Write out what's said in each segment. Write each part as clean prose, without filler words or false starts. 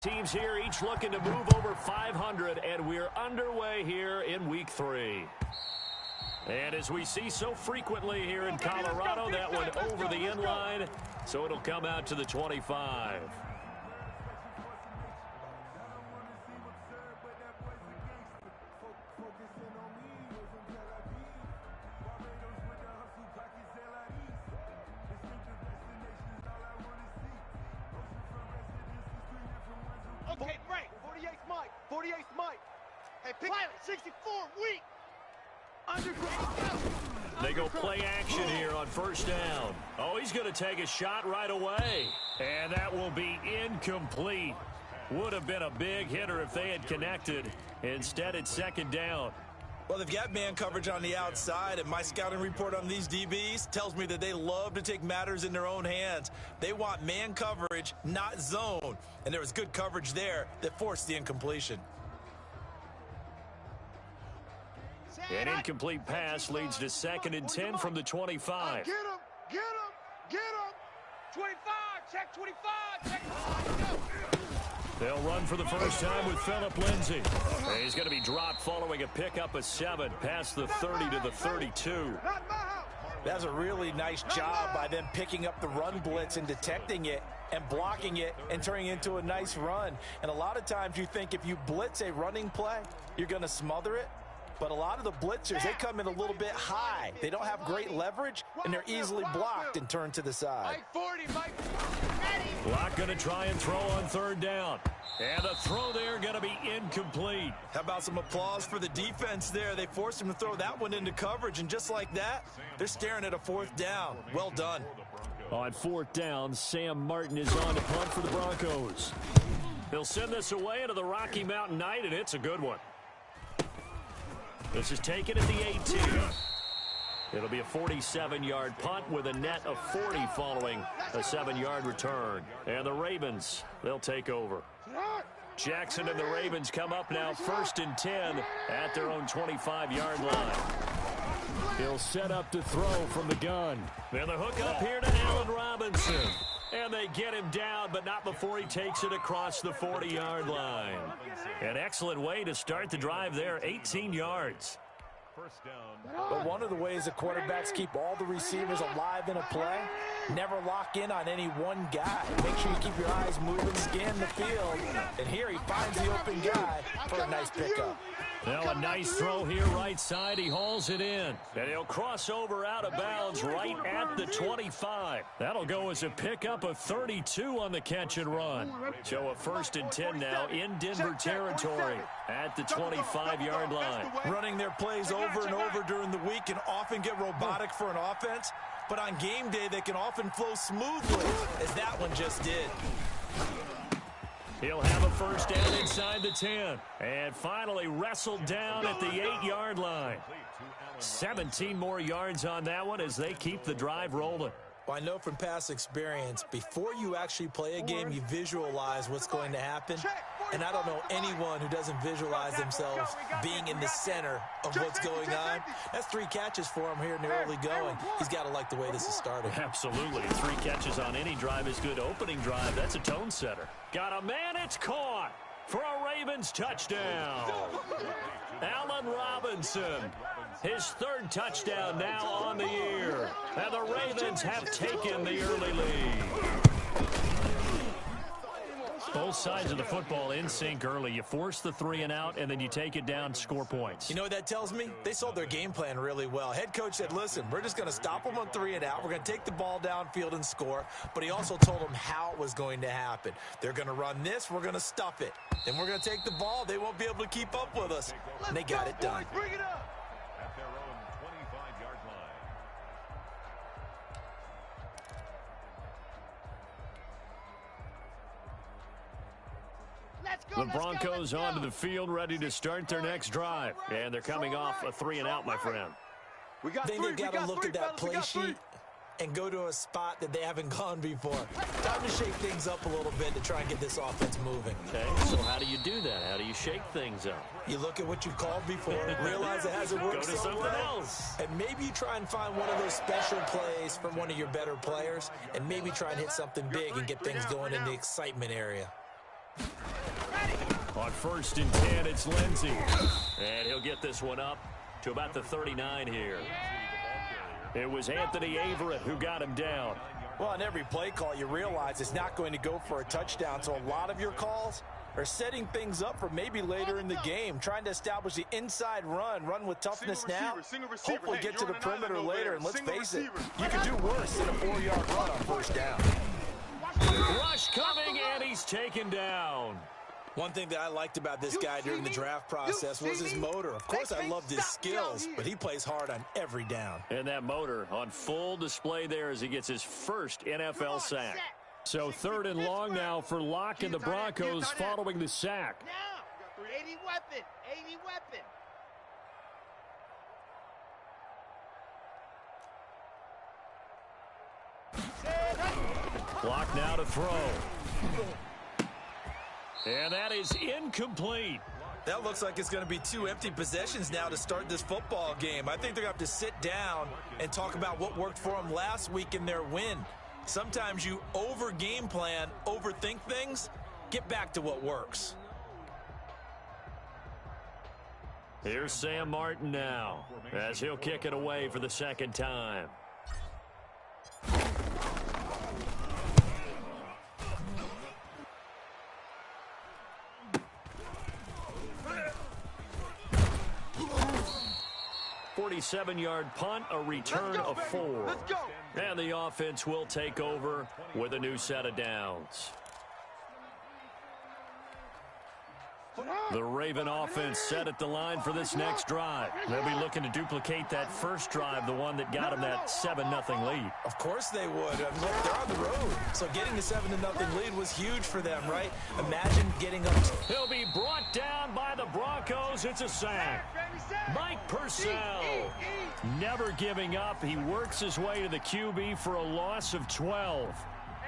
Teams here each looking to move over 500, and we're underway here in Week 3. And as we see so frequently here in Colorado, that one over the end line, so it'll come out to the 25. Okay, break. 48th Mike. 48th Mike. Hey, pick 64 weak. They go play action here on first down. Oh, he's going to take a shot right away. And that will be incomplete. Would have been a big hitter if they had connected. Instead, it's second down. Well, they've got man coverage on the outside, and my scouting report on these DBs tells me that they love to take matters in their own hands. They want man coverage, not zone. And there was good coverage there that forced the incompletion. An incomplete pass leads to 2nd and 10 from the 25. Get him, get him, get him. 25, check 25, check 25. They'll run for the first time with Phillip Lindsay. He's going to be dropped following a pickup of 7 past the 30 to the 32. That's a really nice job by them picking up the run blitz and detecting it and blocking it and turning it into a nice run. And a lot of times you think if you blitz a running play, you're going to smother it. But a lot of the blitzers, they come in a little bit high. They don't have great leverage, and they're easily blocked and turned to the side. Mike 40, Mike. Locke going to try and throw on 3rd down. And the throw there going to be incomplete. How about some applause for the defense there? They forced him to throw that one into coverage, and just like that, they're staring at a 4th down. Well done. On 4th down, Sam Martin is on to punt for the Broncos. He'll send this away into the Rocky Mountain night, and it's a good one. This is taken at the 18. It'll be a 47-yard punt with a net of 40 following a 7-yard return. And the Ravens, they'll take over. Jackson and the Ravens come up now 1st and 10 at their own 25-yard line. He'll set up to throw from the gun. And the hook up here to Allen Robinson. And they get him down, but not before he takes it across the 40-yard line. An excellent way to start the drive there, 18 yards. But one of the ways the quarterbacks keep all the receivers alive in a play, never lock in on any one guy. Make sure you keep your eyes moving, scan the field. And here he finds the open guy for a nice pickup. Now a nice throw here right side. He hauls it in. And he'll cross over out of bounds right at the 25. That'll go as a pickup of 32 on the catch and run. So a 1st and 10 now in Denver territory at the 25-yard line. Running their plays over and over during the week can often get robotic for an offense. But on game day, they can often flow smoothly, as that one just did. He'll have a 1st down inside the 10. And finally wrestled down at the 8-yard line. 17 more yards on that one as they keep the drive rolling. Well, I know from past experience, before you actually play a game, you visualize what's going to happen. And I don't know anyone who doesn't visualize themselves being in the center of what's going on. That's 3 catches for him here in the early going. He's got to like the way this is starting. Absolutely. 3 catches on any drive is good. Opening drive, that's a tone setter. Got a man, it's caught for a Ravens touchdown. Allen Robinson, his 3rd touchdown now on the year. And the Ravens have taken the early lead. Both sides of the football in sync early. You force the 3 and out, and then you take it down, score points. You know what that tells me? They sold their game plan really well. Head coach said, listen, we're just going to stop them on 3 and out. We're going to take the ball downfield and score. But he also told them how it was going to happen. They're going to run this. We're going to stuff it. Then we're going to take the ball. They won't be able to keep up with us. And they got it done. Bring it up. At their own 25-yard line. The Broncos onto the field, ready to start their next drive. And they're coming off a 3 and out, my friend. I think they've got to look at that play sheet and go to a spot that they haven't gone before. Time to shake things up a little bit to try and get this offense moving. Okay, so how do you do that? How do you shake things up? You look at what you've called before, realize it hasn't worked Go to so something well, else. and maybe you try and find one of those special plays from one of your better players, and maybe try and hit something big and get things going in the excitement area. On 1st and 10, it's Lindsey. And he'll get this one up to about the 39 here. It was Anthony Averett who got him down. Well, on every play call, you realize it's not going to go for a touchdown, so a lot of your calls are setting things up for maybe later in the game, trying to establish the inside run with toughness now, hopefully get to the perimeter later, and let's face it, you can do worse than a 4-yard run on 1st down. Rush coming, and he's taken down. One thing that I liked about this guy during the draft process was his motor. Of course, I loved his skills, but he plays hard on every down. And that motor on full display there as he gets his first NFL sack. So 3rd and long now for Locke and the Broncos following the sack. Now, 80 weapon. Clock now to throw. And that is incomplete. That looks like it's going to be 2 empty possessions now to start this football game. I think they're going to have to sit down and talk about what worked for them last week in their win. Sometimes you over-game plan, overthink things. Get back to what works. Here's Sam Martin now as he'll kick it away for the 2nd time. .47-yard punt, a return of 4. And the offense will take over with a new set of downs. The Raven offense set at the line for this next drive. They'll be looking to duplicate that first drive, the one that got them that 7-0 lead. Of course they would. Look, they're on the road. So getting the 7-0 lead was huge for them, right? Imagine getting up. He'll be brought down by the Broncos. It's a sack. Mike Purcell never giving up. He works his way to the QB for a loss of 12.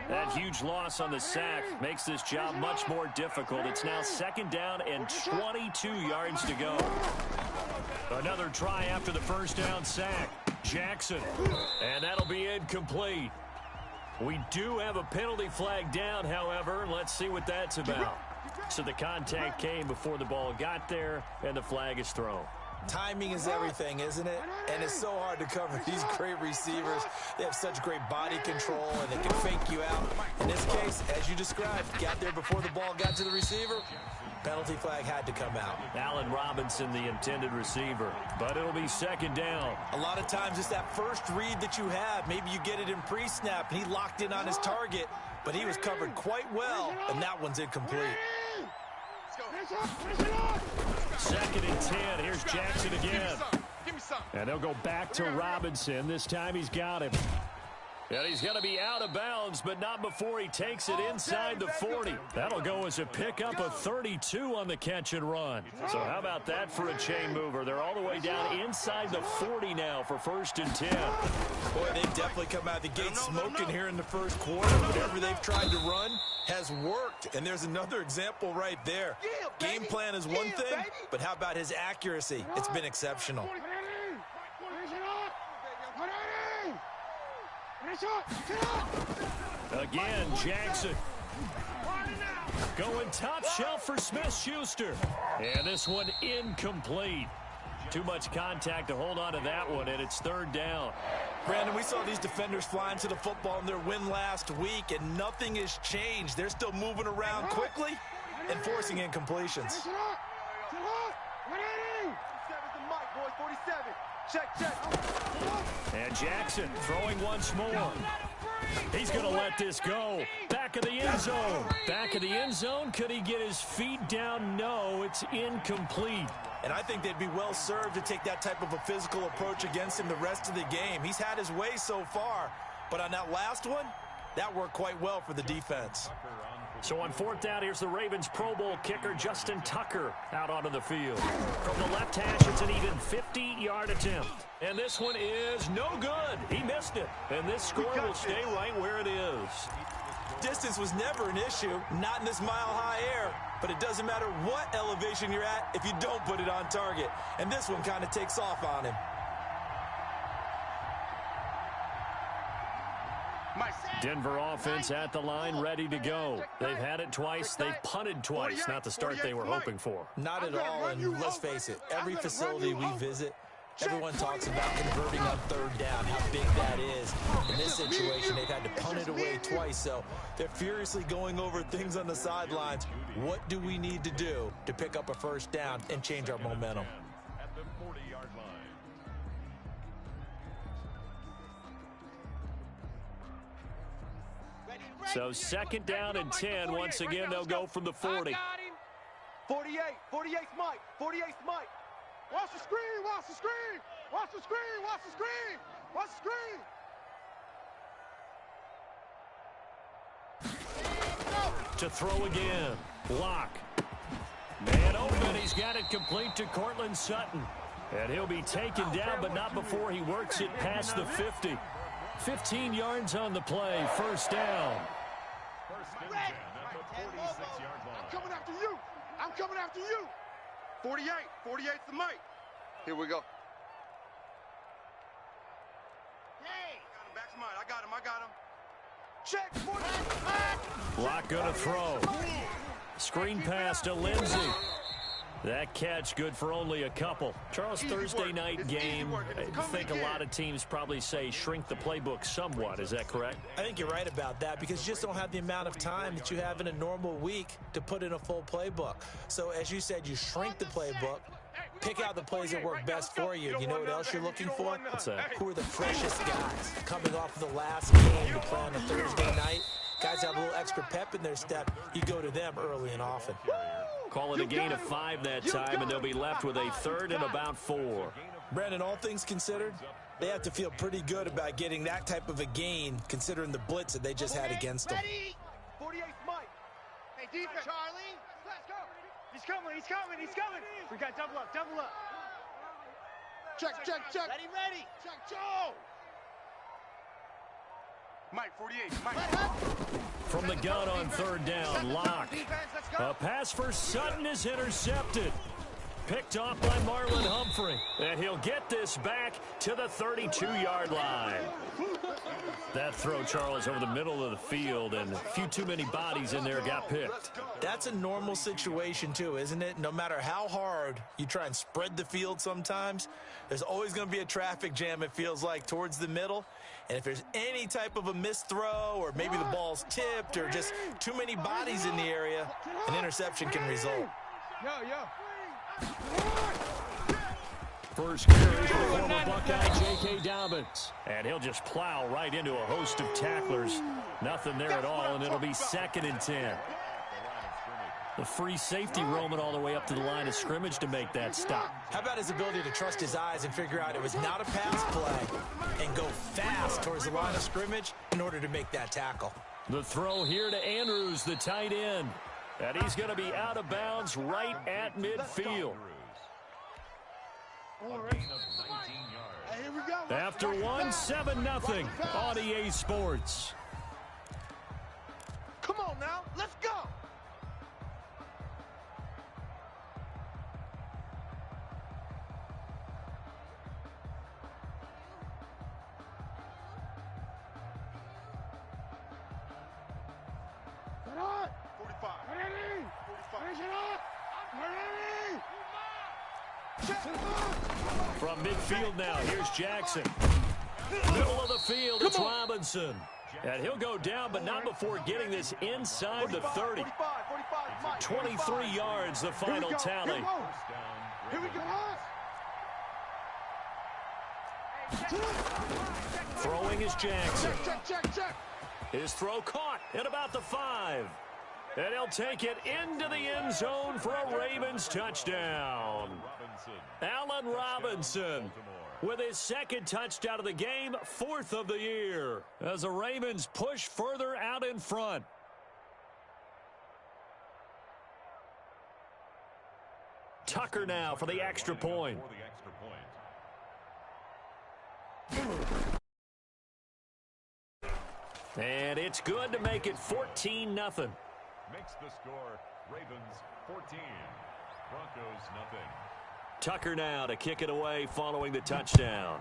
That huge loss on the sack makes this job much more difficult. It's now 2nd down and 22 yards to go. Another try after the 1st down sack. Jackson. And that'll be incomplete. We do have a penalty flag down, however. Let's see what that's about. So the contact came before the ball got there, and the flag is thrown. Timing is everything, isn't it? And it's so hard to cover these great receivers. They have such great body control, and they can fake you out. In this case, as you described, got there before the ball got to the receiver. Penalty flag had to come out. Allen Robinson, the intended receiver. But it'll be 2nd down. A lot of times it's that first read that you have. Maybe you get it in pre-snap, and he locked in on his target, but he was covered quite well, and that one's incomplete. 2nd and 10. Here's Jackson again. And they'll go back to Robinson. This time he's got him. And he's going to be out of bounds, but not before he takes it inside the 40. That'll go as a pickup of 32 on the catch and run. So how about that for a chain mover? They're all the way down inside the 40 now for 1st and 10. Boy, they've definitely come out of the gate smoking here in the 1st quarter. Whatever they've tried to run has worked. And there's another example right there. Game plan is one thing, but how about his accuracy? It's been exceptional. Again, Jackson. Going top shelf for Smith-Schuster. And this one incomplete. Too much contact to hold on to that one, and it's 3rd down. Brandon, we saw these defenders flying to the football in their win last week, and nothing has changed. They're still moving around quickly and forcing incompletions. And Jackson throwing once more. He's going to let this go. Back of the end zone. Back of the end zone. Could he get his feet down? No, it's incomplete. And I think they'd be well served to take that type of a physical approach against him the rest of the game. He's had his way so far, but on that last one, that worked quite well for the defense. So on 4th down, here's the Ravens Pro Bowl kicker Justin Tucker out onto the field. From the left hash, it's an even 50-yard attempt. And this one is no good. He missed it. And this score will stay right where it is. Distance was never an issue, not in this mile-high air. But it doesn't matter what elevation you're at if you don't put it on target. And this one kind of takes off on him. Myself. Denver offense at the line, ready to go. They've had it twice. They've punted twice. Not the start they were hoping for. Not at all, and let's face it, every facility we visit, everyone talks about converting on third down, how big that is. In this situation, they've had to punt it away twice, so they're furiously going over things on the sidelines. What do we need to do to pick up a first down and change our momentum? At the 40-yard line. So second down and 10. Once again, they'll go from the 40. 48. 48's Mike. 48's Mike. Watch the screen. Watch the screen. Watch the screen. Watch the screen. Watch the screen. To throw again. Lock. Man open. He's got it complete to Cortland Sutton. And he'll be taken down, but not before he works it past the 50. 15 yards on the play. First down. First and 10 at the 46-yard line. I'm coming after you. I'm coming after you. 48. 48's the Mike. Here we go. Hey. Back to mine. I got him. I got him. Check. 40. Lock gonna throw. Screen pass to Lindsey. That catch good for only a couple. Charles, Thursday night game, I think a lot of teams probably say shrink the playbook somewhat. Is that correct? I think you're right about that because you just don't have the amount of time that you have in a normal week to put in a full playbook. So as you said, you shrink the playbook, pick out the plays that work best for you. You know what else you're looking for? What's that? Who are the freshest guys coming off of the last game to play on a Thursday night? Guys have a little extra pep in their step. You go to them early and often. Call it a gain of 5 that time, and they'll be left with a third and about 4. Brandon, all things considered, they have to feel pretty good about getting that type of a gain considering the blitz that they just had against them. 48's Mike. Hey, defense. Charlie. Let's go. He's coming. He's coming. He's coming. We got double up. Double up. Check, check, check. Ready. Check, Joe. Mike, 48. Mike. From the gun on third down, Lock. A pass for Sutton is intercepted. Picked off by Marlon Humphrey. And he'll get this back to the 32-yard line. That throw, Charles, over the middle of the field, and a few too many bodies in there got picked. That's a normal situation, too, isn't it? No matter how hard you try and spread the field sometimes, there's always going to be a traffic jam, it feels like, towards the middle. And if there's any type of a missed throw or maybe the ball's tipped or just too many bodies in the area, an interception can result. First carry for former Buckeye J.K. Dobbins. And he'll just plow right into a host of tacklers. Nothing there at all, and it'll be second and 10. The free safety roaming all the way up to the line of scrimmage to make that stop. How about his ability to trust his eyes and figure out it was not a pass play and go fast towards the line of scrimmage in order to make that tackle. The throw here to Andrews, the tight end. And he's going to be out of bounds right at midfield. Here we go. After one, 7-0 on EA Sports. Come on now. Let's go. From midfield now, here's Jackson. Middle of the field, it's Robinson. And he'll go down, but not before getting this inside the 30. 23 yards, the final tally. Here we go. Throwing is Jackson. Check. His throw caught at about the 5. And he'll take it into the end zone for a Ravens touchdown. Allen Robinson with his second touchdown of the game, 4th of the year, as the Ravens push further out in front. Tucker now for the extra point. And it's good to make it 14-0. Makes the score Ravens 14, Broncos nothing. Tucker now to kick it away following the touchdown.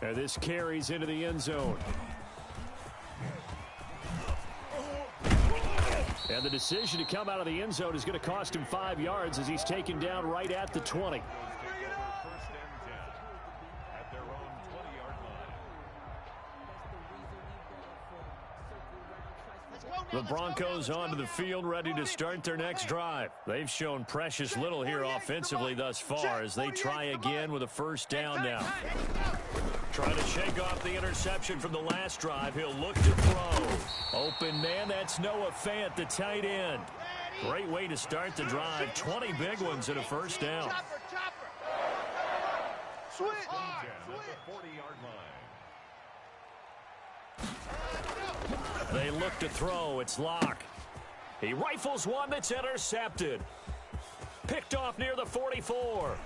And this carries into the end zone. And the decision to come out of the end zone is going to cost him 5 yards as he's taken down right at the 20. The Broncos onto the field, ready to start their next drive. They've shown precious little here offensively thus far as they try again with a first down now. Trying to shake off the interception from the last drive. He'll look to throw. Open man, that's Noah Fant, the tight end. Great way to start the drive. 20 big ones and a first down. Switch. They look to throw. It's Locke. He rifles one that's intercepted. Picked off near the 44.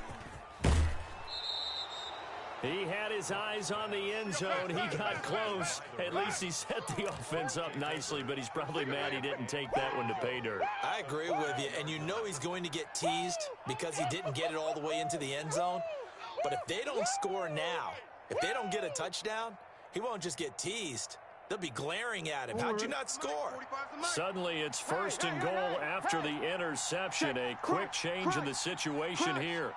He had his eyes on the end zone. He got close. At least he set the offense up nicely, but he's probably mad he didn't take that one to pay dirt. I agree with you, and you know he's going to get teased because he didn't get it all the way into the end zone. But if they don't score now, if they don't get a touchdown, he won't just get teased. They'll be glaring at him. How'd you not score? Suddenly it's first and goal after the interception. A quick change in the situation here.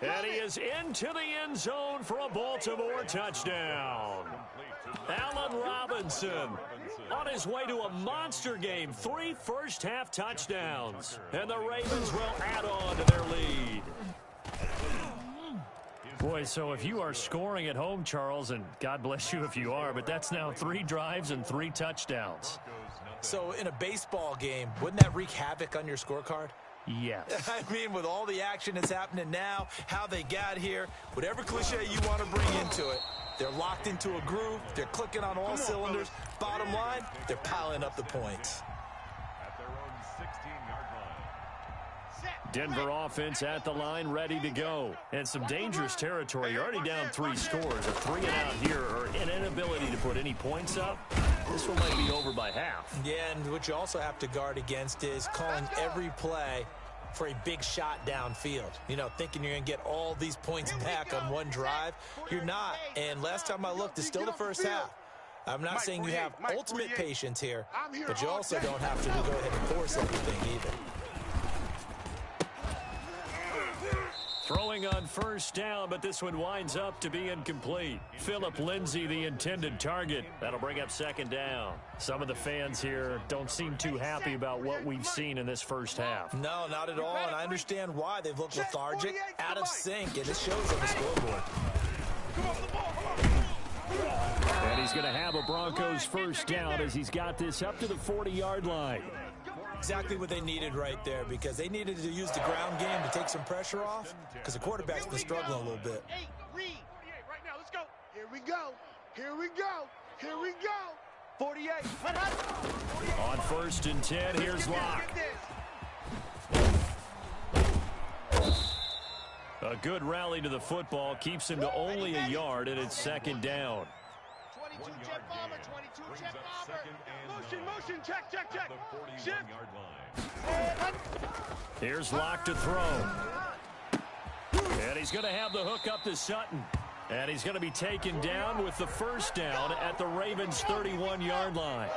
And he is into the end zone for a Baltimore touchdown. Allen Robinson on his way to a monster game. 3 first-half touchdowns. And the Ravens will add on to their lead. Boy, so if you are scoring at home, Charles, and God bless you if you are, but that's now 3 drives and 3 touchdowns. So in a baseball game, wouldn't that wreak havoc on your scorecard? Yes. I mean, with all the action that's happening now, how they got here, whatever cliche you want to bring into it, they're locked into a groove, they're clicking on all cylinders. Bottom line, they're piling up the points. At their own 16-yard line. Denver offense at the line, ready to go. And some dangerous territory. You're already down 3 scores. A 3-and-out here, or an inability to put any points up. This one might be over by half. Yeah, and what you also have to guard against is calling every play for a big shot downfield. You know, thinking you're going to get all these points back on one drive. You're not. And last time I looked, it's still the first half. I'm not saying you have ultimate patience here, but you also don't have to go ahead and force everything either. Throwing on first down, but this one winds up to be incomplete. Phillip Lindsay, the intended target. That'll bring up second down. Some of the fans here don't seem too happy about what we've seen in this first half. No, not at all, and I understand why. They've looked lethargic, out of sync, and it shows on the scoreboard. And he's going to have a Broncos first down as he's got this up to the 40-yard line. Exactly what they needed right there, because they needed to use the ground game to take some pressure off, because the quarterback's been struggling a little bit. Right now, let's go. Here we go. Here we go. Here we go. 48. On first and 10, here's Locke. A good rally to the football keeps him to only a yard, and it's second down. 22 jet bomber, 22 jet bomber. Motion, check. Here's Locke to throw. And he's going to have the hook up to Sutton. And he's going to be taken down with the first down at the Ravens' 31-yard line.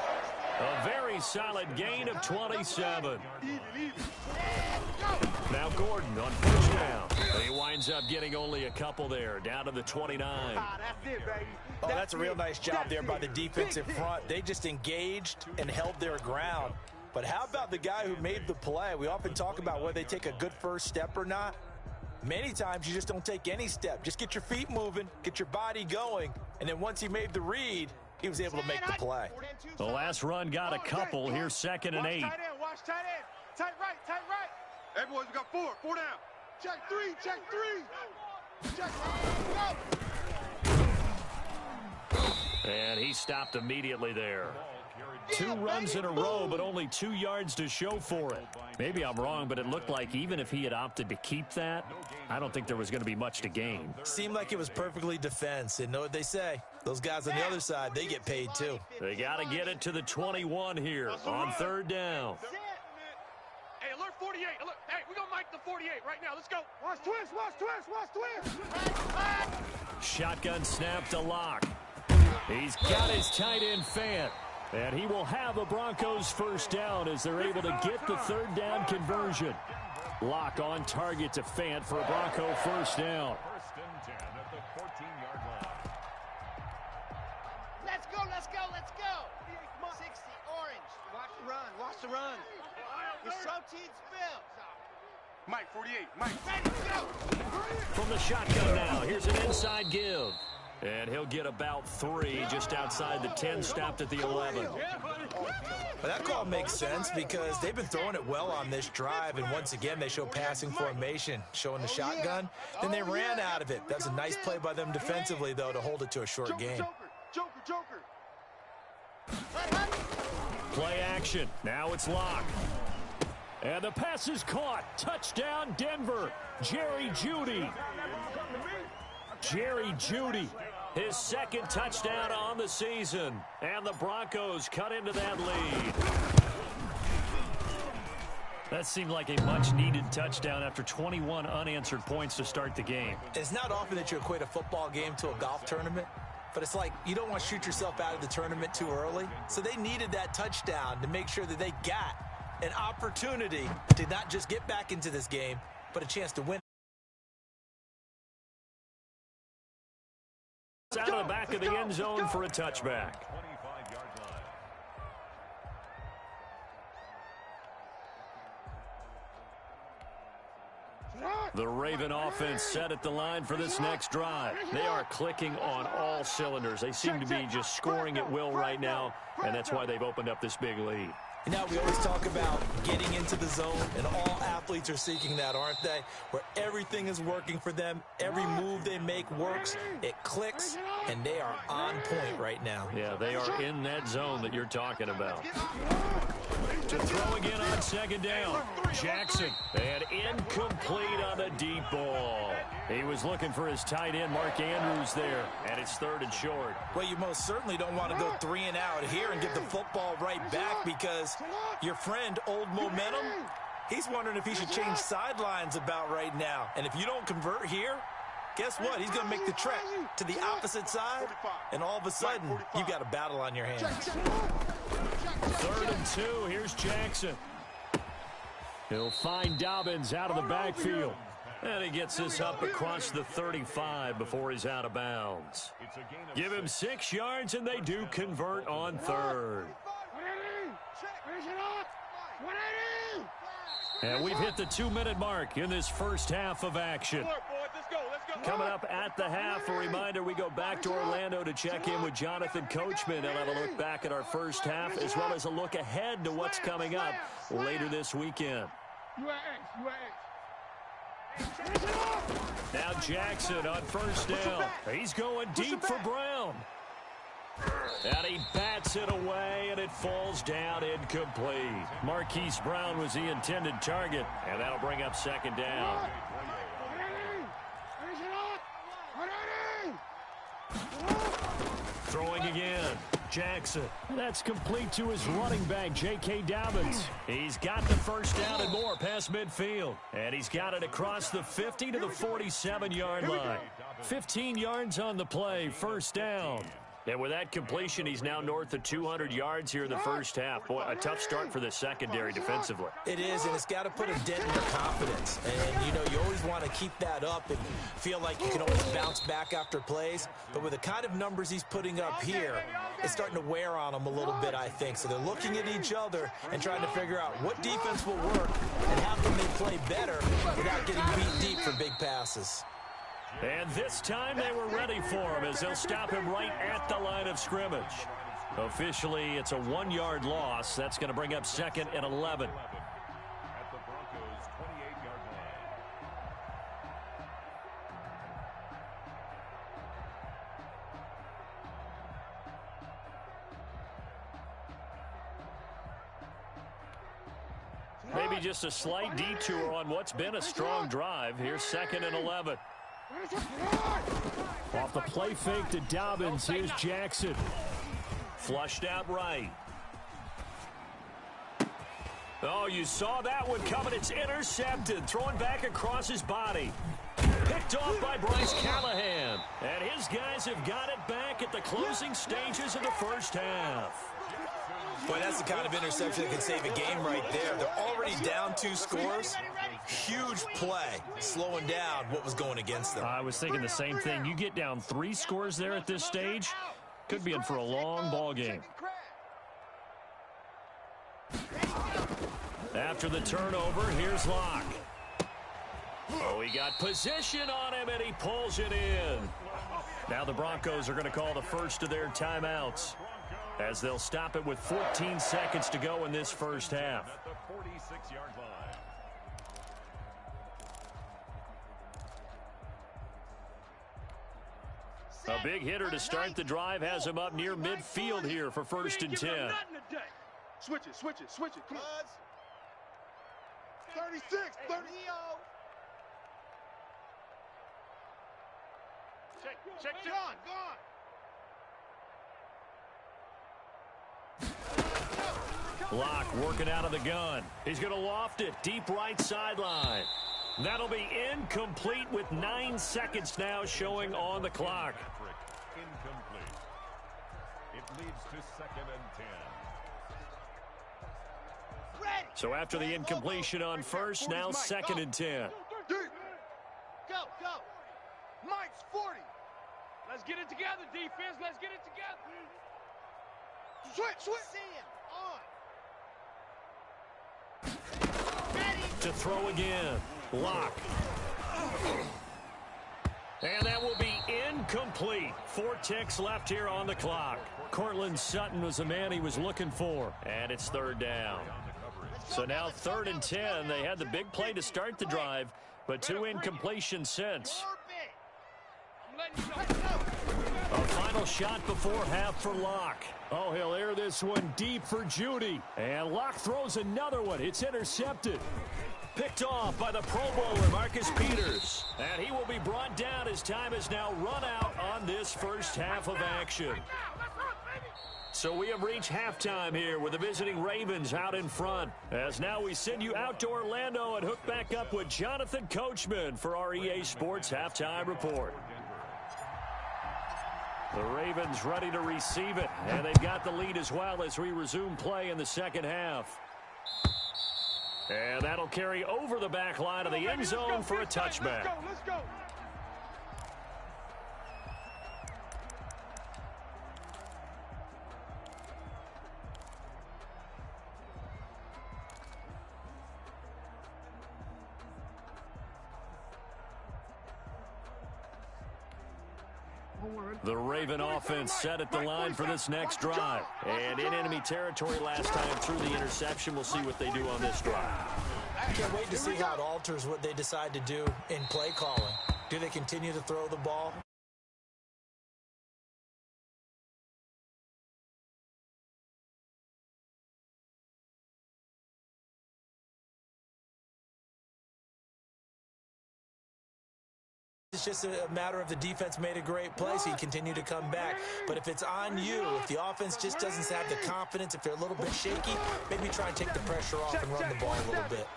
A very solid gain of 27. Now Gordon on first down. He winds up getting only a couple there, down to the 29. That's it, baby. Oh, that's a real nice job there by the defensive front. They just engaged and held their ground. But how about the guy who made the play? We often talk about whether they take a good first step or not. Many times you just don't take any step. Just get your feet moving, get your body going, and then once he made the read, he was able to make the play. The last run got a couple. Here's second and 8. Watch tight end. Tight right. Hey, boys, we got 4 down. Check 3. Check. Go. And he stopped immediately there. 2 runs in a row, but only 2 yards to show for it. Maybe I'm wrong, but it looked like even if he had opted to keep that, I don't think there was going to be much to gain. Seemed like it was perfectly defense, and know what they say. Those guys on the other side, they get paid too. They got to get it to the 21 here on third down. Hey, alert 48. Alert. Hey, we're going to mic the 48 right now. Let's go. Watch twist, watch twist, watch twist. Shotgun snap to Locke. He's got his tight end Fant. And he will have a Broncos first down as they're able to get the third down conversion. Locke on target to Fant for a Bronco first down. First and 10 at the 14-yard line. Let's go, let's go, let's go. 60, orange. Watch the run, watch the run. Your protein spill. Mike, 48, Mike. Ready, go. From the shotgun now, here's an inside give. And he'll get about 3 just outside the 10, stopped at the 11. But that call makes sense because they've been throwing it well on this drive, and once again they show passing formation, showing the shotgun. Then they ran out of it. That was a nice play by them defensively, though, to hold it to a short game. Joker. Play action. Now it's Locke. And the pass is caught. Touchdown, Denver. Jerry Jeudy. His second touchdown on the season. And the Broncos cut into that lead. That seemed like a much-needed touchdown after 21 unanswered points to start the game. It's not often that you equate a football game to a golf tournament, but it's like you don't want to shoot yourself out of the tournament too early. So they needed that touchdown to make sure that they got an opportunity to not just get back into this game, but a chance to win. Out of the back of the end zone for a touchback. 25-yard line. The Raven offense set at the line for this next drive. They are clicking on all cylinders. They seem to be just scoring at will right now, and that's why they've opened up this big lead. You know, we always talk about getting into the zone, and all athletes are seeking that, aren't they? Where everything is working for them, every move they make works, it clicks, and they are on point right now. Yeah, they are in that zone that you're talking about. To throw again on second down. Jackson, and incomplete on the deep ball. He was looking for his tight end, Mark Andrews, there, and it's third and short. Well, you most certainly don't want to go 3 and out here and get the football right back because your friend, Old Momentum, he's wondering if he should change sidelines about right now. And if you don't convert here, guess what? He's going to make the trek to the opposite side, and all of a sudden, you've got a battle on your hands. 3rd and 2. Here's Jackson. He'll find Dobbins out of the backfield. And he gets this up across the 35 before he's out of bounds. Give him 6 yards, and they do convert on 3rd. And we've hit the 2-minute mark in this first half of action. Coming up at the half, a reminder, we go back to Orlando to check in with Jonathan Coachman. He'll have a look back at our first half as well as a look ahead to what's coming up later this weekend. Now Jackson on first down. He's going deep for Brown. And he bats it away, and it falls down incomplete. Marquise Brown was the intended target, and that'll bring up second down. Throwing again. Jackson. That's complete to his running back, J.K. Dobbins. He's got the first down and more past midfield. And he's got it across the 50 to the 47-yard line. 15 yards on the play, first down. And with that completion, he's now north of 200 yards here in the first half. Boy, a tough start for the secondary defensively. It is, and it's got to put a dent in their confidence. And, you know, you always want to keep that up and feel like you can always bounce back after plays. But with the kind of numbers he's putting up here, it's starting to wear on them a little bit, I think. So they're looking at each other and trying to figure out what defense will work and how can they play better without getting beat deep for big passes. And this time they were ready for him as they'll stop him right at the line of scrimmage. Officially, it's a 1-yard loss. That's going to bring up 2nd and 11. At the Broncos' 28-yard line. Maybe just a slight detour on what's been a strong drive. Here's 2nd and 11. Off the play fake to Dobbins, here's Jackson. Flushed out right. Oh, you saw that one coming. It's intercepted. Thrown back across his body. Picked off by Bryce Callahan. And his guys have got it back at the closing stages of the first half. Boy, that's the kind of interception that can save a game right there. They're already down 2 scores. Huge play, slowing down what was going against them. I was thinking the same thing. You get down 3 scores there at this stage, could be in for a long ball game. After the turnover, here's Locke. Oh, he got position on him, and he pulls it in. Now the Broncos are going to call the first of their timeouts, as they'll stop it with 14 seconds to go in this first half. At the 46-yard line. A big hitter to start the drive has him up near midfield here for 1st and 10. Switch it, switch it, switch it. Come on. 36, 30. Check. Gone. Locke working out of the gun. He's going to loft it deep right sideline. That'll be incomplete with 9 seconds now showing on the clock. Incomplete. It leads to 2nd and 10. So after the incompletion on first, now 2nd and 10. Go. Mike's 40. Let's get it together, defense. Let's get it together. Switch. See him. On. Ready. To throw again. Locke. And that will be incomplete. 4 ticks left here on the clock. Cortland Sutton was the man he was looking for. And it's 3rd down. So now 3rd and 10. They had the big play to start the drive, but 2 incompletions since. A final shot before half for Locke. Oh, he'll air this one deep for Judy. And Locke throws another one. It's intercepted. Picked off by the Pro Bowler, Marcus Peters. And he will be brought down as time has now run out on this first half of action. So we have reached halftime here with the visiting Ravens out in front. As now we send you out to Orlando and hook back up with Jonathan Coachman for our EA Sports Halftime Report. The Ravens ready to receive it, and they've got the lead as well as we resume play in the second half. And that'll carry over the back line of the end zone for a touchback. Let's go. The Raven offense set at the line for this next drive. And in enemy territory last time through the interception. We'll see what they do on this drive. I can't wait to see how it alters what they decide to do in play calling. Do they continue to throw the ball? It's just a matter of the defense made a great play, so you continue to come back. But if it's on you, if the offense just doesn't have the confidence, if they're a little bit shaky, maybe try and take the pressure off and run the ball a little bit.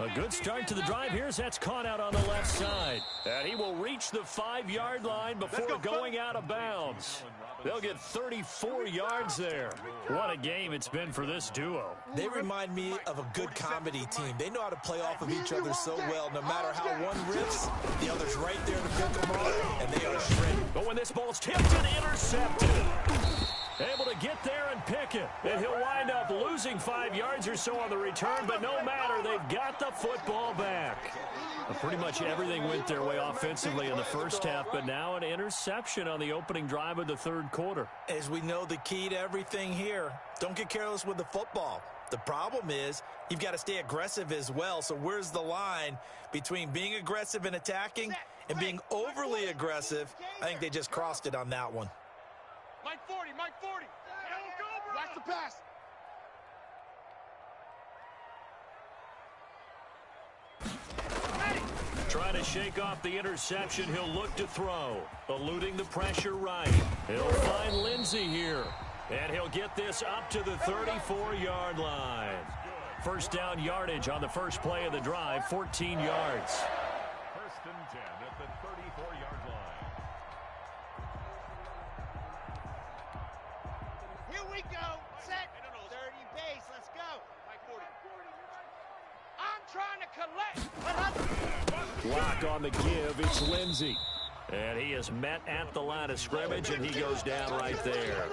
A good start to the drive here as that's caught out on the left side. And he will reach the 5-yard line before going out of bounds. They'll get 34 yards there. What a game it's been for this duo. They remind me of a good comedy team. They know how to play off of each other so well. No matter how one rips, the other's right there to pick them off, and they are shredded. But when this ball's tipped and intercepted, able to get there and pick it. And he'll wind up losing 5 yards or so on the return, but no matter, they've got the football back. Pretty much everything went their way offensively in the first half, but now an interception on the opening drive of the third quarter. As we know, the key to everything here, don't get careless with the football. The problem is you've got to stay aggressive as well. So where's the line between being aggressive and attacking and being overly aggressive? I think they just crossed it on that one. Mike 40. Watch the pass. Trying to shake off the interception, he'll look to throw. Eluding the pressure right. He'll find Lindsey here. And he'll get this up to the 34-yard line. First down yardage on the first play of the drive, 14 yards. First and 10 at the 34-yard line. Here we go. Set. 30 base. Let's go. I'm trying to collect. Lock on the give. It's Lindsey. And he is met at the line of scrimmage, and he goes down right there.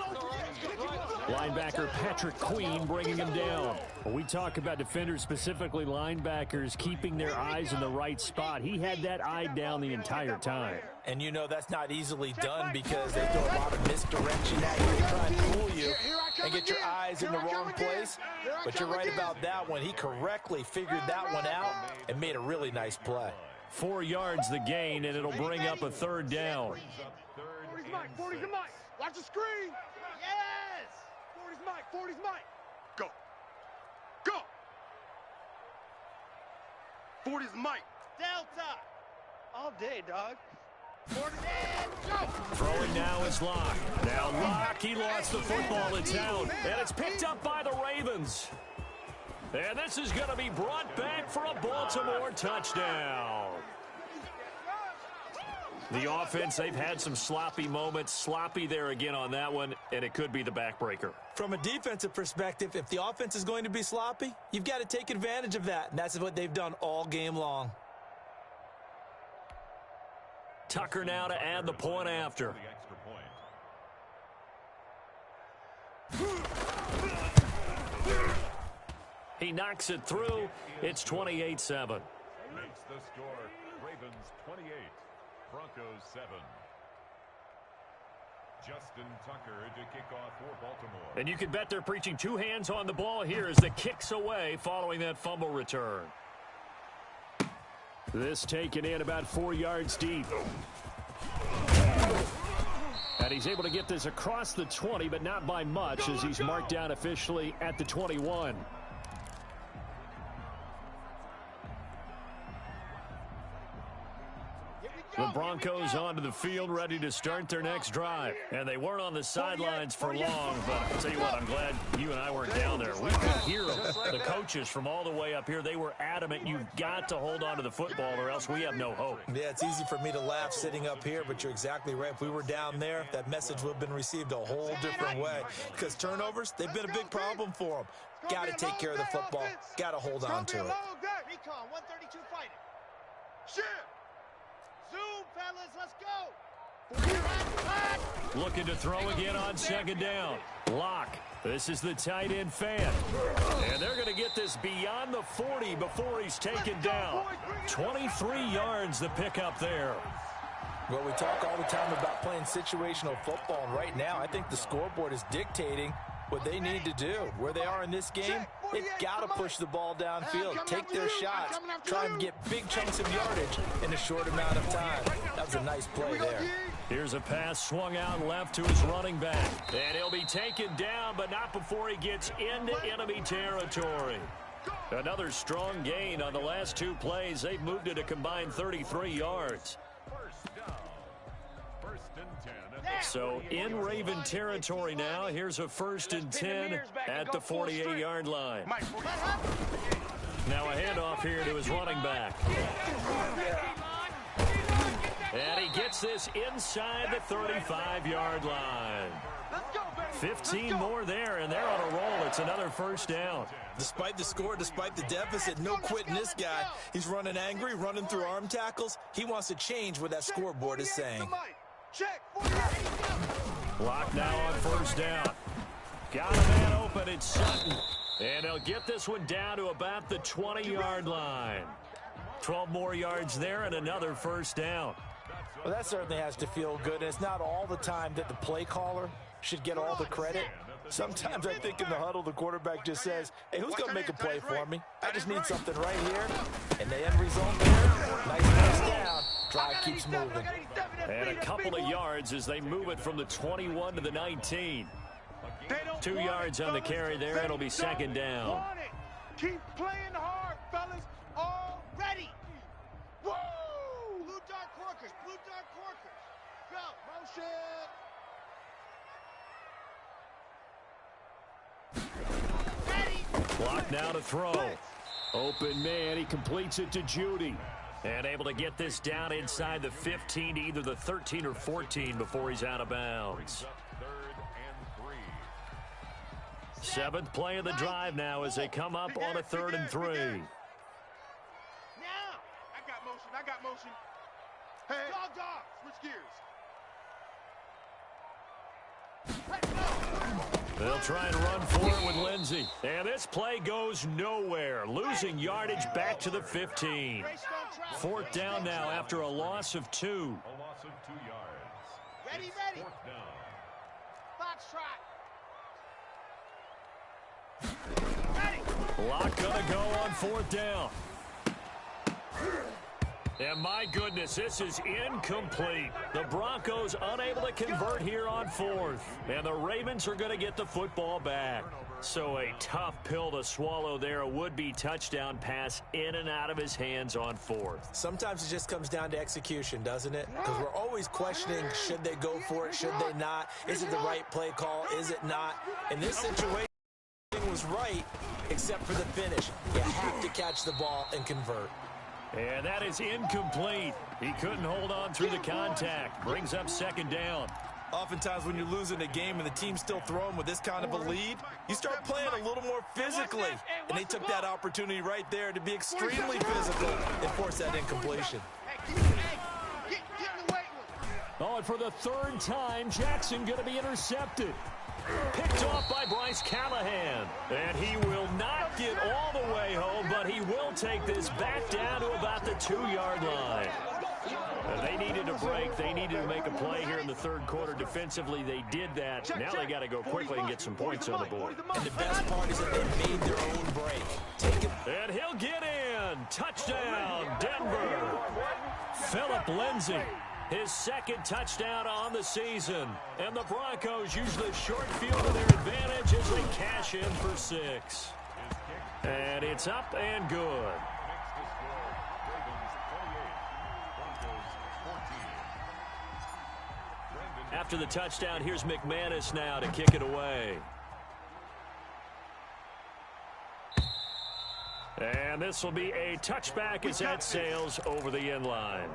Linebacker Patrick Queen bringing him down. When we talk about defenders, specifically linebackers, keeping their eyes in the right spot, he had that eye down the entire time. And you know that's not easily done because they throw a lot of misdirection at you to try and fool you and get your eyes in the wrong place. But you're right about that one. He correctly figured that one out and made a really nice play. 4 yards the gain, and it'll bring up a third down. 40's Mike. 40's the Mike. Watch the screen. Yes. 40's Mike. 40's Mike. Go. Go. 40's Mike. Delta. All day, dog. 40 go. Throwing now is Locke. Now Locke, he lost the football in town, and it's picked up by the Ravens. And this is going to be brought back for a Baltimore touchdown. The offense, they've had some sloppy moments. Sloppy there again on that one, and it could be the backbreaker. From a defensive perspective, if the offense is going to be sloppy, you've got to take advantage of that, and that's what they've done all game long. Tucker now to add the point after. The extra point. He knocks it through. It's 28-7. Makes the score. Ravens 28, Broncos 7. Justin Tucker to kick off for Baltimore. And you can bet they're preaching two hands on the ball here as the kick's away following that fumble return. This taken in about 4 yards deep. And he's able to get this across the 20, but not by much as he's marked down officially at the 21. The Broncos onto the field, ready to start their next drive. And they weren't on the sidelines for long, but I'll tell you what, I'm glad you and I weren't down there. We could hear them. The coaches from all the way up here, they were adamant, you've got to hold on to the football or else we have no hope. Yeah, it's easy for me to laugh sitting up here, but you're exactly right. If we were down there, that message would have been received a whole different way. Because turnovers, they've been a big problem for them. Got to take care of the football. Got to hold on to it. Recon, 132 fighting. Shit. Zoom, fellas, let's go. Looking to throw again on second down. Lock. This is the tight end fan. And they're going to get this beyond the 40 before he's taken down. 23 yards the pickup there. Well, we talk all the time about playing situational football, and right now I think the scoreboard is dictating what they need to do. Where they are in this game, they've got to push the ball downfield, take their shots, try and get big chunks of yardage in a short amount of time. That was a nice play there. Here's a pass swung out left to his running back. And he'll be taken down, but not before he gets into enemy territory. Another strong gain on the last two plays. They've moved it a combined 33 yards. So in Raven territory now, here's a 1st and 10 at the 48-yard line. Now a handoff here to his running back. And he gets this inside the 35-yard line. 15 more there, and they're on a roll. It's another first down. Despite the score, despite the deficit, no quitting this guy. He's running angry, running through arm tackles. He wants to change what that scoreboard is saying. Lock now on first down. Got a man open. It's Sutton. And they'll get this one down to about the 20-yard line. 12 more yards there and another first down. Well, that certainly has to feel good. And it's not all the time that the play caller should get all the credit. Sometimes I think in the huddle, the quarterback just says, hey, who's going to make a play for me? I just need something right here. And the end result there, nice pass down. Drive keeps moving. And a couple of yards as they move it from the 21 to the 19. 2 yards on the carry there. It'll be second down. Keep playing hard, fellas. All ready. Woo! Blue Dark Corkers. Blue Dark Corkers. Go. Motion. Ready. Block now to throw. Open man, he completes it to Judy. And able to get this down inside the 15 to either the 13 or 14 before he's out of bounds. Seventh play of the drive now as they come up on a 3rd and 3. Now, I got motion. Hey. Dog, switch gears. They'll try and run for it with Lindsey. And this play goes nowhere. Losing yardage back to the 15. 4th down now after a loss of 2. A loss of 2 yards. Ready. 4th down. Fox trot. Lock gonna go on 4th down. And my goodness, this is incomplete. The Broncos unable to convert here on 4th. And the Ravens are going to get the football back. So a tough pill to swallow there. A would-be touchdown pass in and out of his hands on 4th. Sometimes it just comes down to execution, doesn't it? Because we're always questioning, should they go for it, should they not? Is it the right play call, is it not? In this situation, was right, except for the finish. You have to catch the ball and convert. And that is incomplete. He couldn't hold on through the contact. Brings up 2nd down. Oftentimes when you're losing a game and the team's still throwing with this kind of a lead, you start playing a little more physically. And they took that opportunity right there to be extremely physical and force that incompletion. Oh, and for the 3rd time, Jackson going to be intercepted. Picked off by Bryce Callahan. And he will not get all the way home, but he will take this back down to about the 2-yard line. They needed a break. They needed to make a play here in the 3rd quarter. Defensively, they did that. Now they got to go quickly and get some points on the board. And the best part is that they made their own break. Take it. And he'll get in. Touchdown, Denver. Philip Lindsay. His 2nd touchdown on the season. And the Broncos use the short field to their advantage as they cash in for 6. And it's up and good. After the touchdown, here's McManus now to kick it away. And this will be a touchback as that sails over the end line.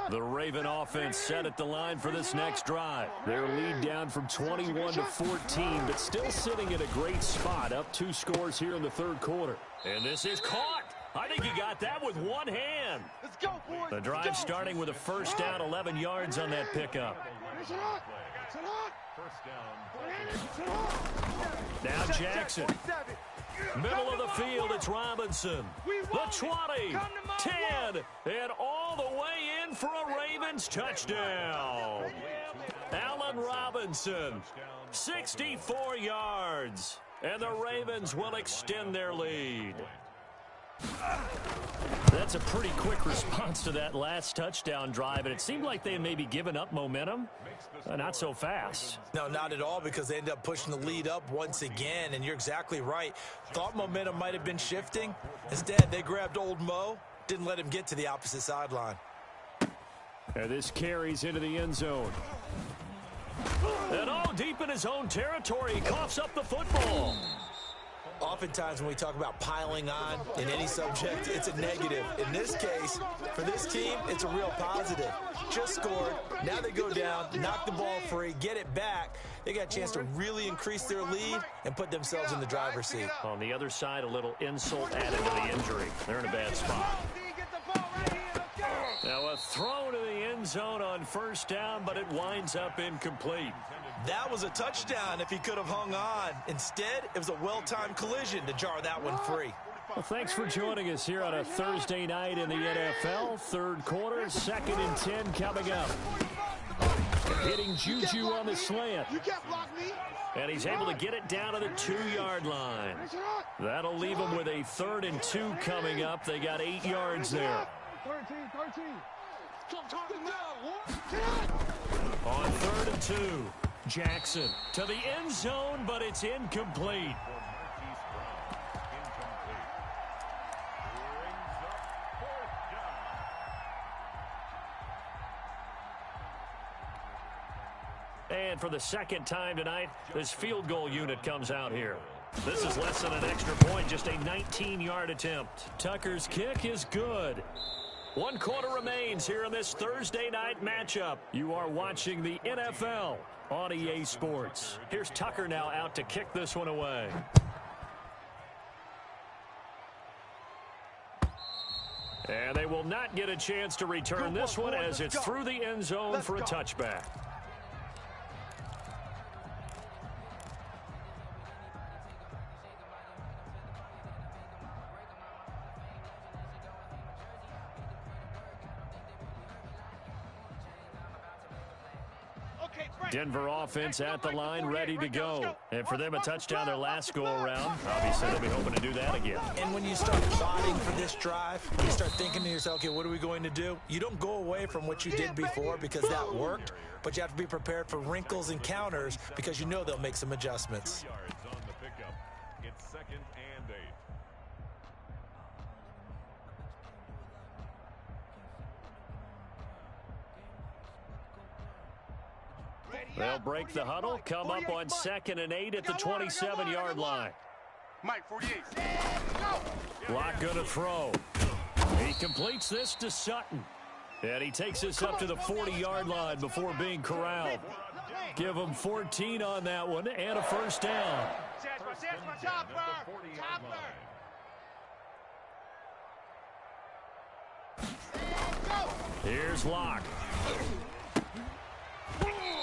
The Raven offense set at the line for this next drive. Their lead down from 21 to 14, but still sitting at a great spot, up 2 scores here in the 3rd quarter. And this is caught. I think he got that with one hand. Let's go, boys. The drive starting with a 1st down, 11 yards on that pickup. Now Jackson. Middle of the field, it's Robinson. The 20, 10, and all the way in for a Ravens touchdown. Allen Robinson, 64 yards, and the Ravens will extend their lead. That's a pretty quick response to that last touchdown drive, and it seemed like they had maybe given up momentum. Not so fast. No, not at all, because they ended up pushing the lead up once again, and you're exactly right. Thought momentum might have been shifting. Instead, they grabbed old Mo, didn't let him get to the opposite sideline. And this carries into the end zone. And all deep in his own territory, he coughs up the football. Oftentimes when we talk about piling on in any subject, it's a negative. In this case, for this team, it's a real positive. Just scored. Now they go down, knock the ball free, get it back. They got a chance to really increase their lead and put themselves in the driver's seat. On the other side, a little insult added to the injury. They're in a bad spot. Now a throw to the end zone on 1st down, but it winds up incomplete. That was a touchdown if he could have hung on. Instead, it was a well-timed collision to jar that one free. Well, thanks for joining us here on a Thursday night in the NFL. 3rd quarter, 2nd and 10 coming up. Hitting Juju on the slant. And he's able to get it down to the 2-yard line. That'll leave him with a 3rd and 2 coming up. They got 8 yards there. 13. On 3rd and 2. Jackson to the end zone, but it's incomplete. And And for the second time tonight, this field goal unit comes out here. This is less than an extra point, just a 19-yard attempt. Tucker's kick is good. 1 quarter remains here in this Thursday night matchup. You are watching the NFL on EA Sports. Here's Tucker now out to kick this one away. And they will not get a chance to return this one as it's through the end zone for a touchback. Denver offense at the line, ready to go. And for them, a touchdown their last go-around. Obviously, they'll be hoping to do that again. And when you start plotting for this drive, you start thinking to yourself, okay, what are we going to do? You don't go away from what you did before because that worked, but you have to be prepared for wrinkles and counters because you know they'll make some adjustments. Yards on the pickup. It's 2nd and 8. They'll break the huddle, come up on 2nd and 8 at the 27-yard line. Mike, 48. Lock going to throw. He completes this to Sutton. And he takes us up to the 40-yard line before being corralled. Give him 14 on that one and a first down. Here's Locke.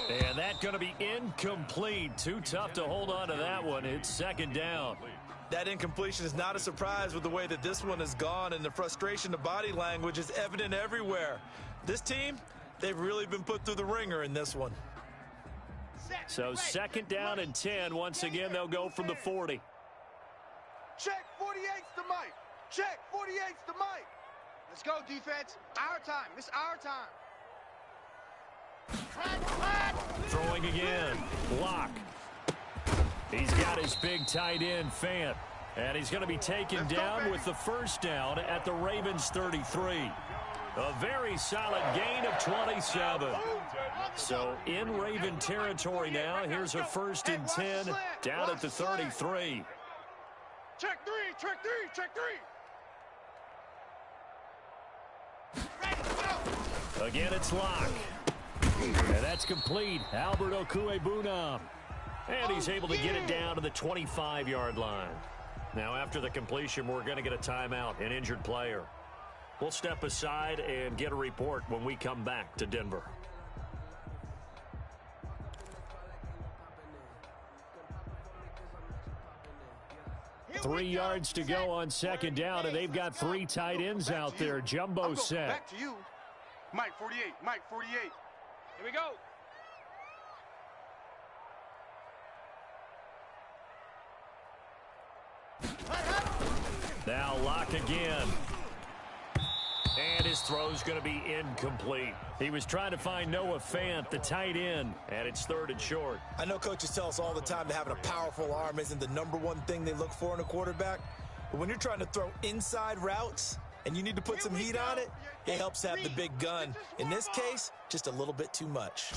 And that's going to be incomplete. Too tough to hold on to that one. It's 2nd down. That incompletion is not a surprise with the way that this one has gone, and the frustration of body language is evident everywhere. This team, they've really been put through the ringer in this one. So 2nd down and 10. Once again, they'll go from the 40. Check 48's to Mike. Check 48's to Mike. Let's go, defense. Our time. It's our time. Throwing again. Block. He's got his big tight end, Fant. And he's going to be taken down with the first down at the Ravens 33. A very solid gain of 27. So in Raven territory now. Here's a 1st and 10 down at the 33. Check 3, check 3, check 3. Again, it's Locke. And that's complete. Albert Okwuegbunam. And he's able to get it down to the 25-yard line. Now, after the completion, we're going to get a timeout, an injured player. We'll step aside and get a report when we come back to Denver. Three yards to go on 2nd down, and they've got 3 tight ends out there. Jumbo set. Back to you. Mike 48. Mike 48. Here we go. Now Locke again. And his throw's going to be incomplete. He was trying to find Noah Fant, the tight end, and it's 3rd and short. I know coaches tell us all the time that having a powerful arm isn't the #1 thing they look for in a quarterback. But when you're trying to throw inside routes and you need to put some heat on it, it helps to have the big gun. In this case, just a little bit too much.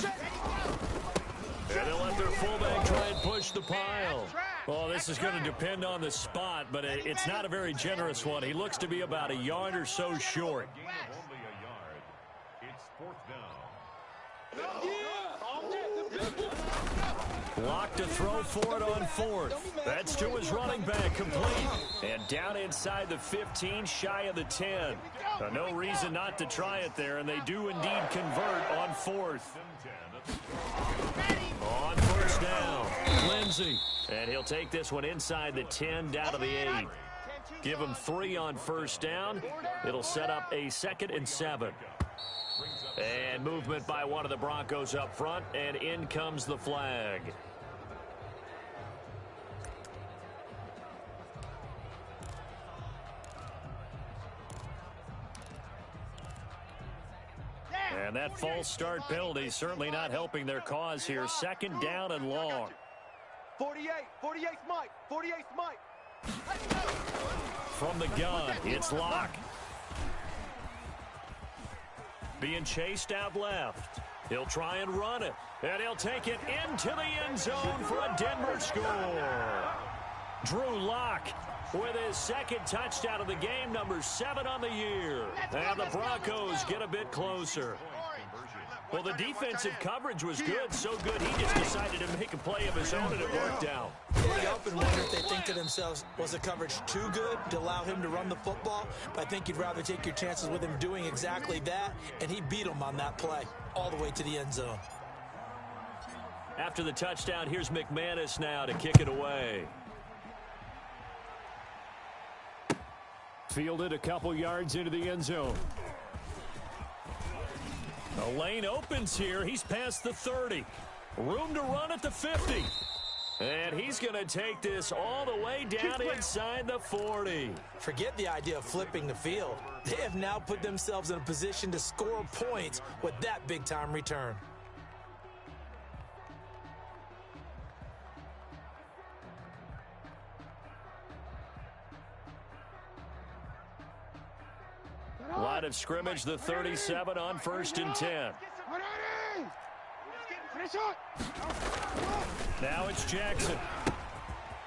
And they'll let their fullback try and push the pile. Well, this is going to depend on the spot, but it's not a very generous one. He looks to be about a yard or so short. Gain of only a yard. It's 4th down. Locked to throw for it on 4th. That's to his running back, complete. And down inside the 15, shy of the 10. No reason not to try it there, and they do indeed convert on 4th. On 1st down, Lindsey. And he'll take this one inside the 10, down to the 8. Give him 3 on 1st down. It'll set up a 2nd and 7. And movement by one of the Broncos up front, and in comes the flag. And that false start penalty certainly not helping their cause here. 2nd down and long. 48, 48's Mike, 48's Mike. From the gun, it's Locke. Being chased out left. He'll try and run it, and he'll take it into the end zone for a Denver score. Drew Lock with his second touchdown of the game, number 7 on the year. And the Broncos get a bit closer. Well, the defensive coverage was good, so good he just decided to make a play of his own, and it worked out. They often wonder if they think to themselves, was the coverage too good to allow him to run the football? But I think you'd rather take your chances with him doing exactly that, and he beat him on that play all the way to the end zone. After the touchdown, here's McManus now to kick it away. Fielded a couple yards into the end zone. The lane opens here. He's past the 30. Room to run at the 50. And he's going to take this all the way down inside the 40. Forget the idea of flipping the field. They have now put themselves in a position to score points with that big-time return. Line of scrimmage, the 37 on 1st and 10. Now it's Jackson.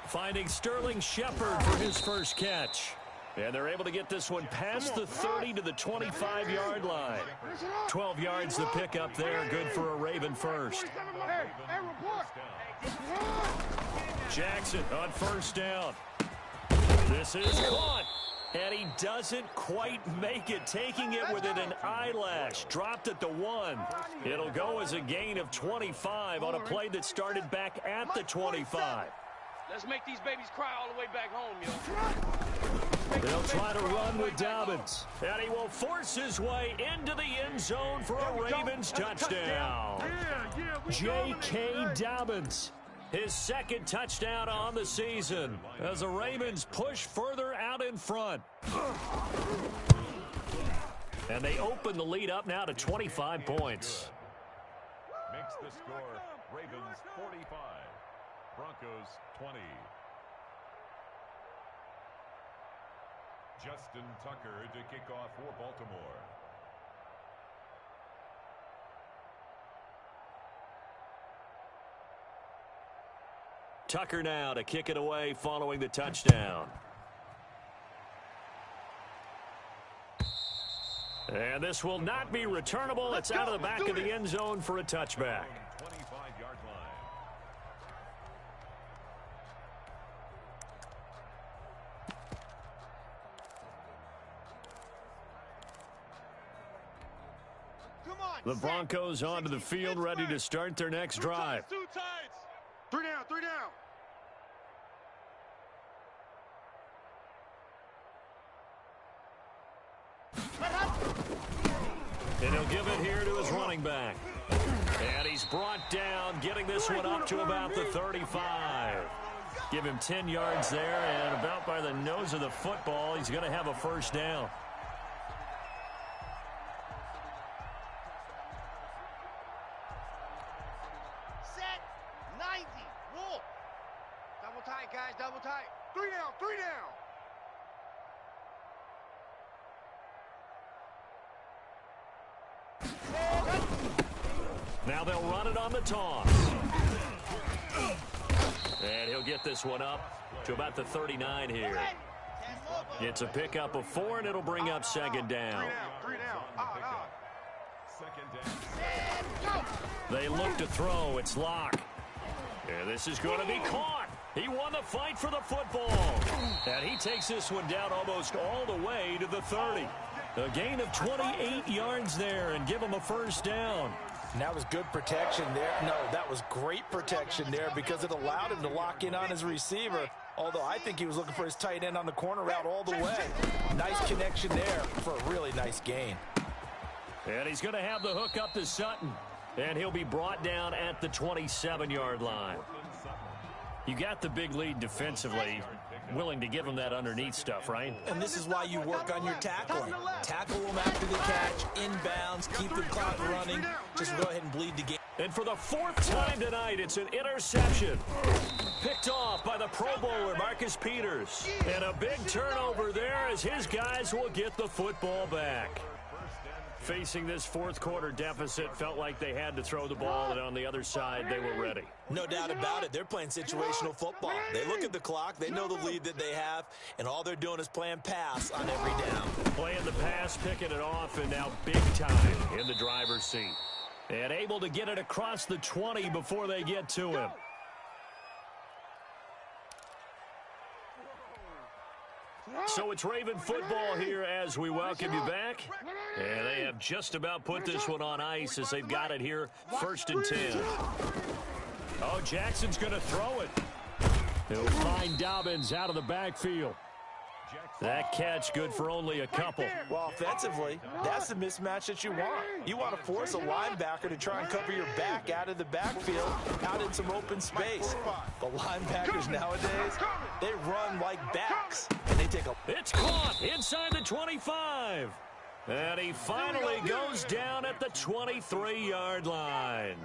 Finding Sterling Shepard for his first catch. And they're able to get this one past the 30 to the 25-yard line. 12 yards to pick up there. Good for a Raven first. Jackson on 1st down. This is caught. And he doesn't quite make it, taking it within an eyelash. Dropped at the 1. It'll go as a gain of 25 on a play that started back at the 25. Let's make these babies cry all the way back home, yo. They'll try to run with Dobbins. And he will force his way into the end zone for a Ravens touchdown. J.K. Dobbins. His second touchdown on the season as the Ravens push further out in front. And they open the lead up now to 25 points. Makes the score Ravens 45, Broncos 20. Justin Tucker to kick off for Baltimore. Tucker now to kick it away following the touchdown. And this will not be returnable. It's out of the back of the end zone for a touchback. 25-yard line. The Broncos onto the field, ready to start their next drive. 3 down, 3 down. And he'll give it here to his running back. And he's brought down, getting this one up to about the 35. Give him 10 yards there, and about by the nose of the football, he's going to have a first down. Set, 90, roll. Double tight, guys, double tight. 3 down, 3 down. Now they'll run it on the toss. And he'll get this one up to about the 39 here. It's a pickup of 4, and it'll bring up second down. 3 down. Second down. They look to throw. It's Lock. And this is going to be caught. He won the fight for the football. And he takes this one down almost all the way to the 30. A gain of 28 yards there, and give him a first down. And that was good protection there. No, that was great protection there because it allowed him to lock in on his receiver. Although I think he was looking for his tight end on the corner route all the way. Nice connection there for a really nice gain. And he's going to have the hook up to Sutton. And he'll be brought down at the 27-yard line. You got the big lead defensively. Willing to give him that underneath stuff, right? And this is why you work on your tackling. Tackle them after the catch, inbounds, keep the clock running. Just go ahead and bleed the game. And for the 4th time tonight, it's an interception. Picked off by the Pro Bowler, Marcus Peters. And a big turnover there as his guys will get the football back. Facing this fourth quarter deficit, felt like they had to throw the ball, and on the other side, they were ready. No doubt about it. They're playing situational football. They look at the clock. They know the lead that they have, and all they're doing is playing pass on every down. Playing the pass, picking it off, and now big time in the driver's seat. And able to get it across the 20 before they get to him. So it's Raven football here as we welcome you back. And they have just about put this one on ice as they've got it here, 1st and 10. Oh, Jackson's going to throw it. He'll find Dobbins out of the backfield. That catch good for only a couple. Well, offensively, that's the mismatch that you want. You want to force a linebacker to try and cover your back out of the backfield, out in some open space. The linebackers nowadays, they run like backs, and they take a... It's caught inside the 25. And he finally goes down at the 23-yard line.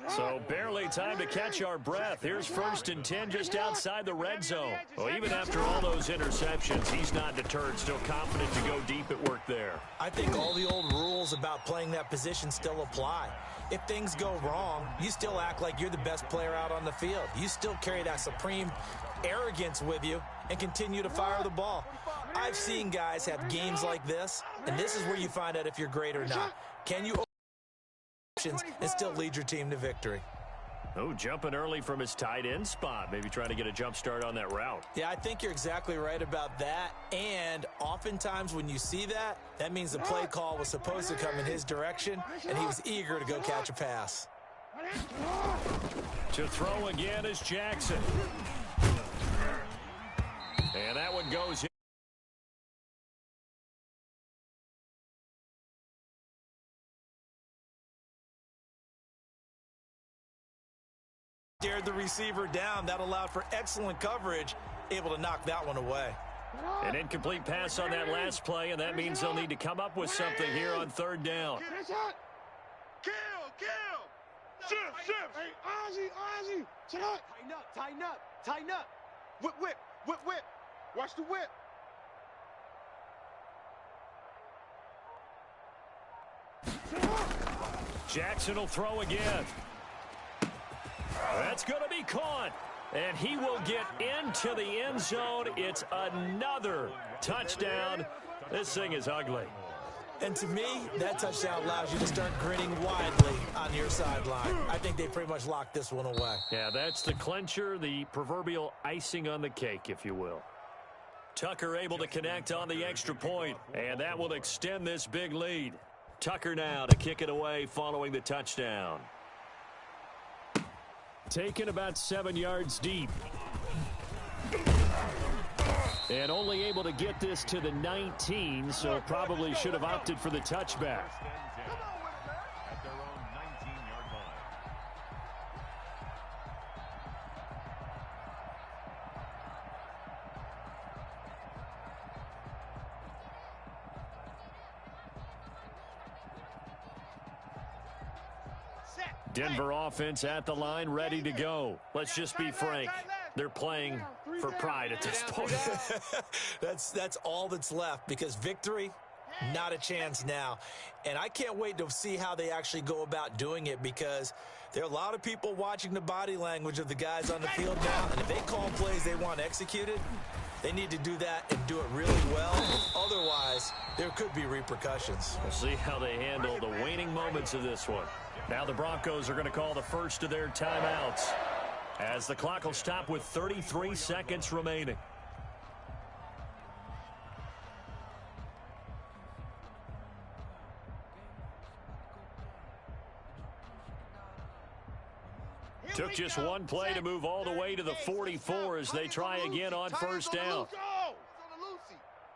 So barely time to catch our breath. Here's 1st and 10 just outside the red zone. Well, even after all those interceptions, he's not deterred, still confident to go deep at work there. I think all the old rules about playing that position still apply. If things go wrong, you still act like you're the best player out on the field. You still carry that supreme arrogance with you and continue to fire the ball. I've seen guys have games like this, and this is where you find out if you're great or not. Can you and still lead your team to victory? Oh, jumping early from his tight end spot. Maybe trying to get a jump start on that route. Yeah, I think you're exactly right about that. And oftentimes when you see that, that means the play call was supposed to come in his direction, and he was eager to go catch a pass. To throw again is Jackson. And that one goes in. Stared the receiver down. That allowed for excellent coverage. Able to knock that one away. An incomplete pass on that last play, and that means they'll need to come up with something here on 3rd down. Kill! Shift! Hey, Ozzy! Tighten up! Whip! Watch the whip! Jackson will throw again. That's going to be caught. And he will get into the end zone. It's another touchdown. This thing is ugly. And to me, that touchdown allows you to start grinning widely on your sideline. I think they pretty much locked this one away. Yeah, that's the clincher, the proverbial icing on the cake, if you will. Tucker able to connect on the extra point, and that will extend this big lead. Tucker now to kick it away following the touchdown. Taken about 7 yards deep. And only able to get this to the 19, so probably should have opted for the touchback. At their own 19-yard line. Denver offense at the line, ready to go. Let's just be frank. They're playing for pride at this point. That's all that's left, because victory, not a chance now. And I can't wait to see how they actually go about doing it, because there are a lot of people watching the body language of the guys on the field now. And if they call plays they want executed, they need to do that and do it really well. Otherwise, there could be repercussions. We'll see how they handle the waning moments of this one. Now the Broncos are going to call the first of their timeouts, as the clock will stop with 33 seconds remaining. Took just one play to move all the way to the 44 as they try again on 1st down.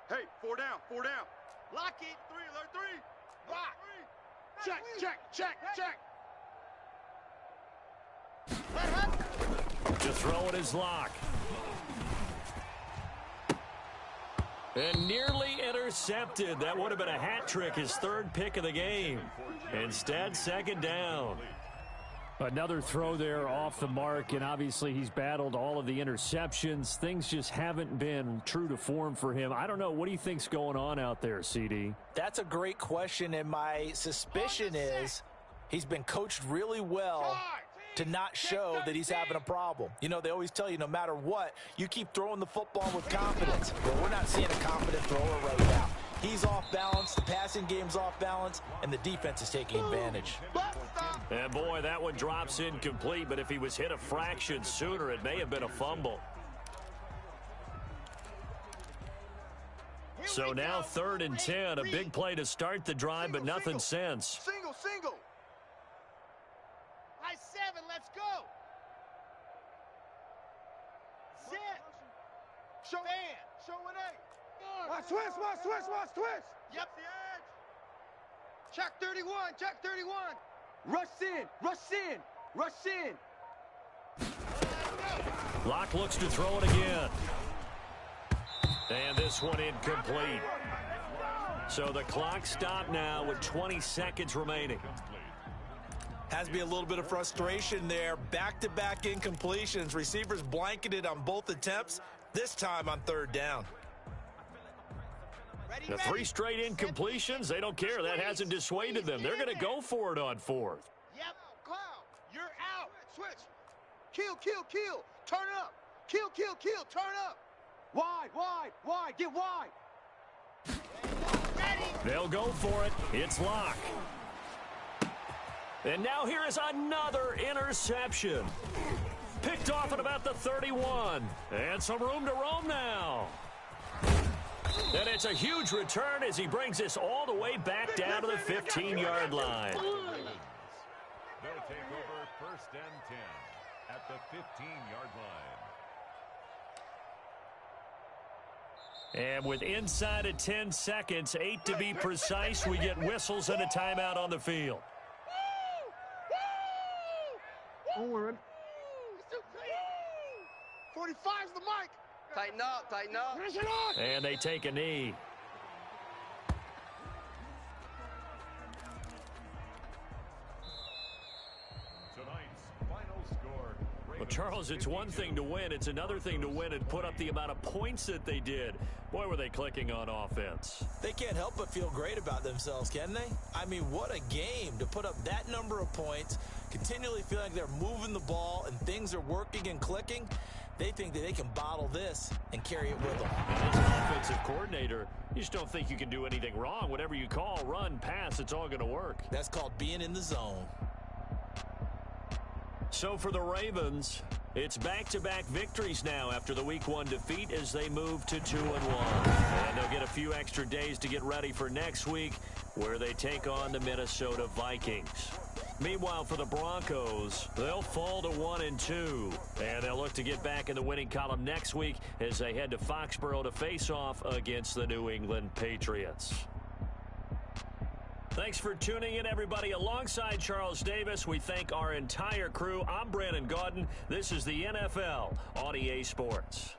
Hey, 4 down. Lock it. 3. Lock. Check. To throw it is Lock. And nearly intercepted. That would have been a hat trick, his 3rd pick of the game. Instead, 2nd down. Another throw there off the mark, and obviously he's battled all of the interceptions. Things just haven't been true to form for him. I don't know. What do you think's going on out there, CD? That's a great question, and my suspicion is he's been coached really well to not show that he's having a problem. You know, they always tell you no matter what, you keep throwing the football with confidence. Well, we're not seeing a confident thrower right now. He's off balance, the passing game's off balance, and the defense is taking advantage. And boy, that one drops incomplete, but if he was hit a fraction sooner, it may have been a fumble. So now 3rd and 10, a big play to start the drive, but nothing since. Single. High 7, let's go. Sit. Show an 8. Watch twist. Yep. Check 31. Rush in. Locke looks to throw it again. And this one incomplete. So the clock stopped now with 20 seconds remaining. Has to be a little bit of frustration there. Back-to-back incompletions. Receivers blanketed on both attempts, this time on 3rd down. The 3 straight incompletions, they don't care. That hasn't dissuaded them. They're going to go for it on 4th. Yep, Cloud, you're out. Switch. Kill. Turn up. Kill. Turn up. Wide. Get wide. They'll go for it. It's Locke. And now here is another interception. Picked off at about the 31. And some room to roam now. And it's a huge return as he brings this all the way back down to the 15-yard line. They'll take over 1st and 10 at the 15-yard line. And with inside of 10 seconds, 8 to be precise, we get whistles and a timeout on the field. 45's the mic. Tighten up. And they take a knee. Tonight's final score. Well, Charles, it's one thing to win. It's another thing to win and put up the amount of points that they did. Boy, were they clicking on offense. They can't help but feel great about themselves, can they? I mean, what a game to put up that number of points, continually feeling like they're moving the ball and things are working and clicking. They think that they can bottle this and carry it with them. And as an offensive coordinator, you just don't think you can do anything wrong. Whatever you call, run, pass, it's all going to work. That's called being in the zone. So for the Ravens, it's back-to-back victories now after the Week 1 defeat as they move to 2-1. And they'll get a few extra days to get ready for next week where they take on the Minnesota Vikings. Meanwhile, for the Broncos, they'll fall to 1-2, and they'll look to get back in the winning column next week as they head to Foxborough to face off against the New England Patriots. Thanks for tuning in, everybody. Alongside Charles Davis, we thank our entire crew. I'm Brandon Gaudin. This is the NFL on EA Sports.